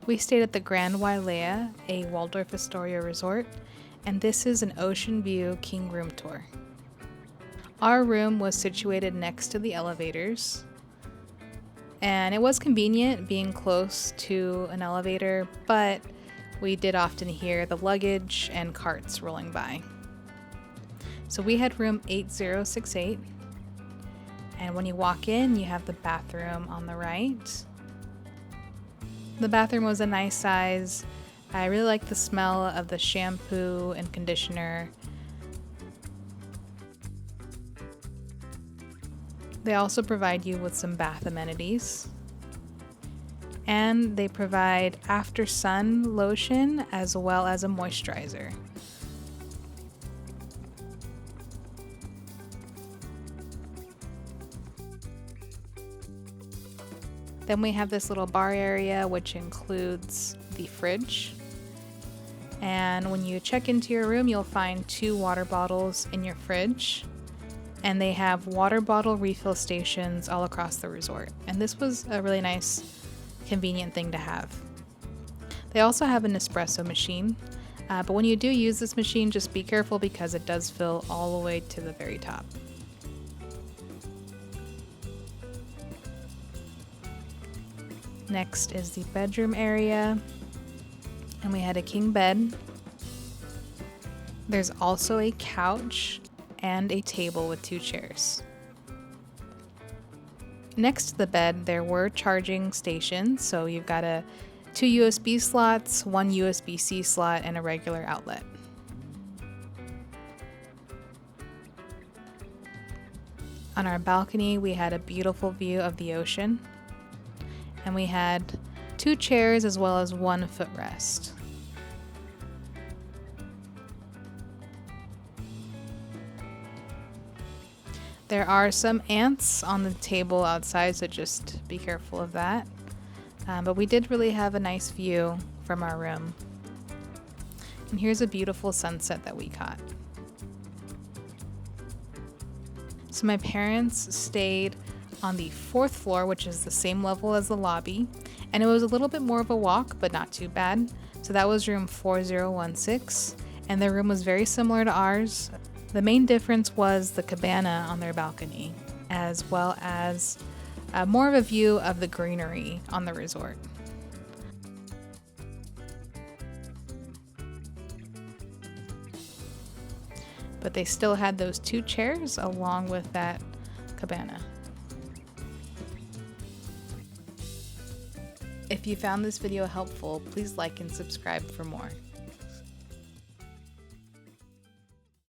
We stayed at the Grand Wailea, a Waldorf Astoria Resort, and this is an ocean view king room tour. Our room was situated next to the elevators, and it was convenient being close to an elevator, but we did often hear the luggage and carts rolling by. So we had room 8068, and when you walk in, you have the bathroom on the right. The bathroom was a nice size. I really liked the smell of the shampoo and conditioner. They also provide you with some bath amenities. And they provide after sun lotion as well as a moisturizer. Then we have this little bar area, which includes the fridge. And when you check into your room, you'll find 2 water bottles in your fridge. And they have water bottle refill stations all across the resort. And this was a really nice, convenient thing to have. They also have an espresso machine. But when you do use this machine, just be careful because it does fill all the way to the very top. Next is the bedroom area, and we had a king bed. There's also a couch and a table with 2 chairs. Next to the bed, there were charging stations, so you've got 2 USB slots, 1 USB-C slot, and a regular outlet. On our balcony, we had a beautiful view of the ocean. And we had 2 chairs as well as 1 footrest. There are some ants on the table outside, so just be careful of that. But we did really have a nice view from our room. And here's a beautiful sunset that we caught. So my parents stayed on the 4th floor, which is the same level as the lobby, and it was a little bit more of a walk, but not too bad. So that was room 4016, and their room was very similar to ours. The main difference was the cabana on their balcony, as well as more of a view of the greenery on the resort. But they still had those 2 chairs along with that cabana. If you found this video helpful, please like and subscribe for more.